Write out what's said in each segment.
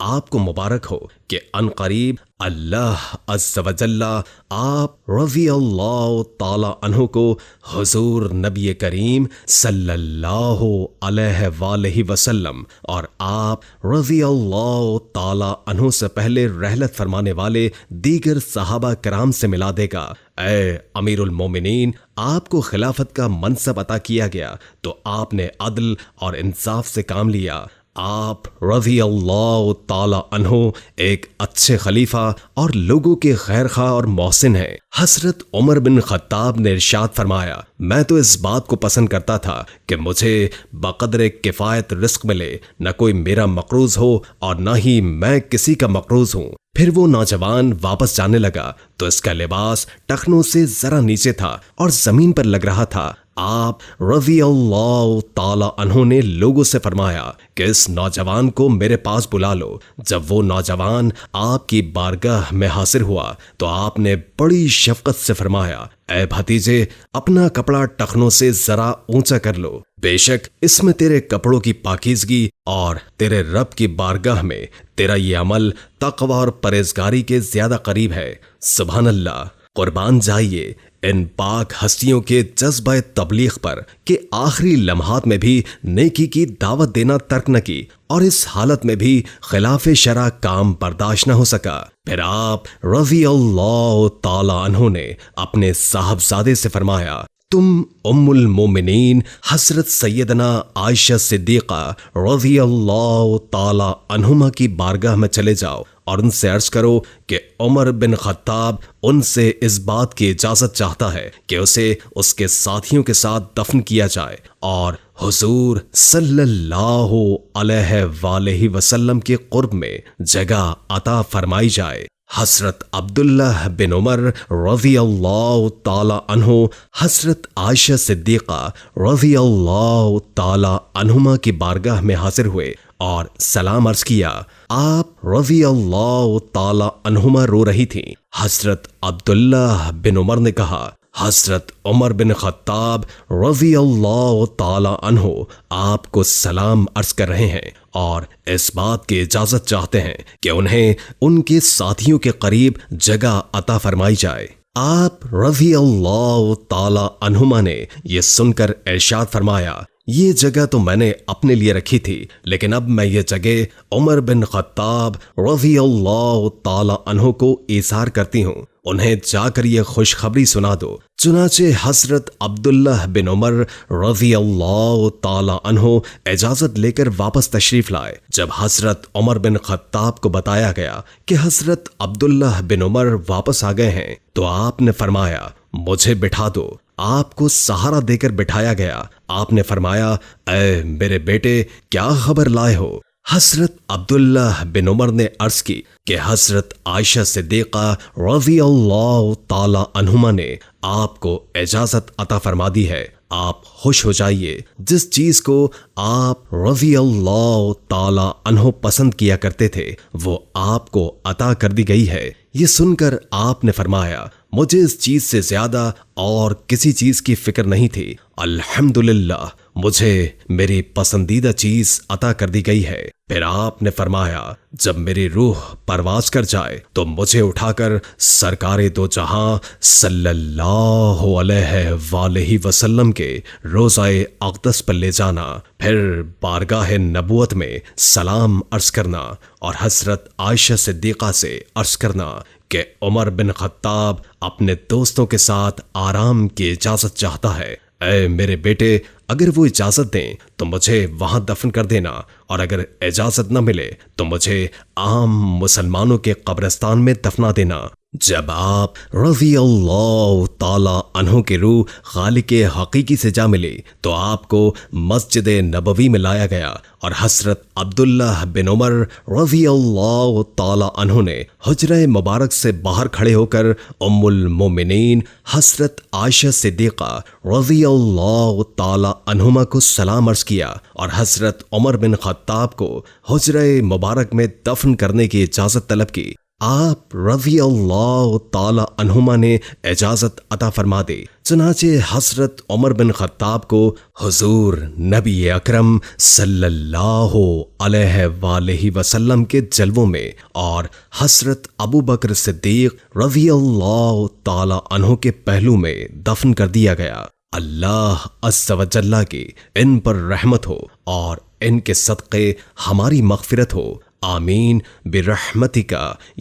آپ کو مبارک ہو کہ ان قریب اللہ عز و جل آپ رضی اللہ تعالی عنہ کو حضور نبی کریم صلی اللہ علیہ وآلہ وسلم اور آپ رضی اللہ تعالی عنہ سے پہلے رحلت فرمانے والے دیگر صحابہ کرام سے ملا دے گا۔ اے امیر المومنین، آپ کو خلافت کا منصب عطا کیا گیا تو آپ نے عدل اور انصاف سے کام لیا۔ آپ رضی اللہ تعالی عنہ ایک اچھے خلیفہ اور لوگوں کے خیر خواہ اور محسن ہیں۔ حضرت عمر بن خطاب نے ارشاد فرمایا، میں تو اس بات کو پسند کرتا تھا کہ مجھے بقدر کفایت رزق ملے، نہ کوئی میرا مقروض ہو اور نہ ہی میں کسی کا مقروض ہوں۔ پھر وہ نوجوان واپس جانے لگا تو اس کا لباس ٹخنوں سے ذرا نیچے تھا اور زمین پر لگ رہا تھا۔ آپ رضی اللہ تعالی عنہ نے لوگوں سے فرمایا کہ اس نوجوان کو میرے پاس بلا لو۔ جب وہ نوجوان آپ کی بارگاہ میں حاضر ہوا تو آپ نے بڑی شفقت سے فرمایا، اے بھتیجے، اپنا کپڑا ٹخنوں سے ذرا اونچا کر لو، بے شک اس میں تیرے کپڑوں کی پاکیزگی اور تیرے رب کی بارگاہ میں تیرا یہ عمل تقوی اور پرہیزگاری کے زیادہ قریب ہے۔ سبحان اللہ۔ قربان جائیے ان پاک ہستیوں کے جذبہ تبلیغ پر کہ آخری لمحات میں بھی نیکی کی دعوت دینا ترک نہ کی اور اس حالت میں بھی خلاف شرع کام برداشت نہ ہو سکا۔ پھر آپ رضی اللہ تعالی عنہ نے اپنے صاحبزادے سے فرمایا، تم ام المومنین حضرت سیدنا عائشہ صدیقہ رضی اللہ تعالی عنہما کی بارگاہ میں چلے جاؤ اور ان سے عرض کرو کہ عمر بن خطاب ان سے اس بات کی اجازت چاہتا ہے کہ اسے اس کے ساتھیوں کے ساتھ دفن کیا جائے اور حضور صلی اللہ علیہ وآلہ وسلم کے قرب میں جگہ عطا فرمائی جائے۔ حضرت عبداللہ بن عمر رضی اللہ تعالی عنہ حضرت عائشہ صدیقہ رضی اللہ تعالی عنہما کی بارگاہ میں حاضر ہوئے اور سلام عرض کیا۔ آپ رضی اللہ تعالی عنہما رو رہی تھیں۔ حضرت عبداللہ بن عمر نے کہا، حضرت عمر بن خطاب رضی اللہ تعالی عنہ آپ کو سلام عرض کر رہے ہیں اور اس بات کی اجازت چاہتے ہیں کہ انہیں ان کے ساتھیوں کے قریب جگہ عطا فرمائی جائے۔ آپ رضی اللہ تعالی عنہما نے یہ سن کر ارشاد فرمایا، یہ جگہ تو میں نے اپنے لیے رکھی تھی، لیکن اب میں یہ جگہ عمر بن خطاب رضی اللہ تعالی عنہ کو ایثار کرتی ہوں، انہیں جا کر یہ خوشخبری سنا دو۔ چنانچہ حضرت عبداللہ بن عمر رضی اللہ تعالی عنہ اجازت لے کر واپس تشریف لائے۔ جب حضرت عمر بن خطاب کو بتایا گیا کہ حضرت عبداللہ بن عمر واپس آ گئے ہیں تو آپ نے فرمایا، مجھے بٹھا دو۔ آپ کو سہارا دے کر بٹھایا گیا۔ آپ نے فرمایا، اے میرے بیٹے، کیا خبر لائے ہو؟ حضرت عبداللہ بن عمر نے عرض کی کہ حضرت عائشہ صدیقہ رضی اللہ تعالی عنہما نے آپ کو اجازت عطا فرما دی ہے، آپ خوش ہو جائیے۔ جس چیز کو آپ رضی اللہ تعالی عنہ پسند کیا کرتے تھے وہ آپ کو عطا کر دی گئی ہے۔ یہ سن کر آپ نے فرمایا، مجھے اس چیز سے زیادہ اور کسی چیز کی فکر نہیں تھی، الحمدللہ مجھے میری پسندیدہ چیز عطا کر دی گئی ہے۔ پھر آپ نے فرمایا، جب میری روح پرواز کر جائے تو مجھے اٹھا کر سرکار دو جہاں صلی اللہ علیہ وآلہ وسلم کے روضہ اقدس پر لے جانا، پھر بارگاہ نبوت میں سلام عرض کرنا اور حضرت عائشہ صدیقہ سے عرض کرنا کہ عمر بن خطاب اپنے دوستوں کے ساتھ آرام کی اجازت چاہتا ہے۔ اے میرے بیٹے، اگر وہ اجازت دیں تو مجھے وہاں دفن کر دینا، اور اگر اجازت نہ ملے تو مجھے عام مسلمانوں کے قبرستان میں دفنا دینا۔ جب آپ رضی اللہ تعالی عنہ کی روح خالق حقیقی سے جا ملی تو آپ کو مسجد نبوی میں لایا گیا اور حضرت عبداللہ بن عمر رضی اللہ تعالی عنہ نے حجرہ مبارک سے باہر کھڑے ہو کر ام المومنین حضرت عائشہ صدیقہ رضی اللہ تعالی عنہما کو سلام عرض کیا اور حضرت عمر بن خطاب کو حجرہ مبارک میں دفن کرنے کی اجازت طلب کی۔ آپ رضی اللہ تعالی عنہما نے اجازت عطا فرما دی۔ چنانچہ حضرت عمر بن خطاب کو حضور نبی اکرم صلی اللہ علیہ وآلہ وسلم کے جلووں میں اور حضرت ابو بکر صدیق رضی اللہ تعالی عنہ کے پہلو میں دفن کر دیا گیا۔ اللہ عز و جل کی ان پر رحمت ہو اور ان کے صدقے ہماری مغفرت ہو، آمین برحمتک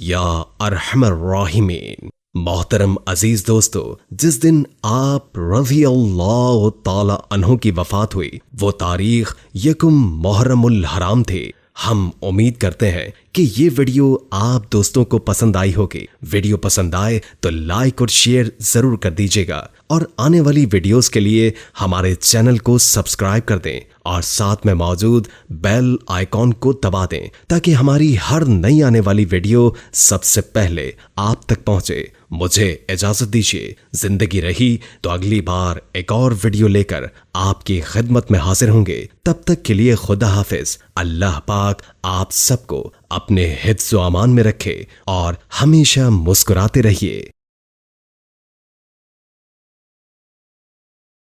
یا ارحم الراحمین۔ محترم عزیز دوستو، جس دن آپ رضی اللہ تعالی عنہ کی وفات ہوئی وہ تاریخ یکم محرم الحرام تھی۔ ہم امید کرتے ہیں کہ یہ ویڈیو آپ دوستوں کو پسند آئی ہوگی۔ ویڈیو پسند آئے تو لائک اور شیئر ضرور کر دیجیے گا، اور آنے والی ویڈیوز کے لیے ہمارے چینل کو سبسکرائب کر دیں اور ساتھ میں موجود بیل آئیکن کو دبا دیں تاکہ ہماری ہر نئی آنے والی ویڈیو سب سے پہلے آپ تک پہنچے۔ مجھے اجازت دیجیے، زندگی رہی تو اگلی بار ایک اور ویڈیو لے کر آپ کی خدمت میں حاضر ہوں گے۔ تب تک کے لیے خدا حافظ۔ اللہ پاک آپ سب کو اپنے حفظ و امان میں رکھے اور ہمیشہ مسکراتے رہیے۔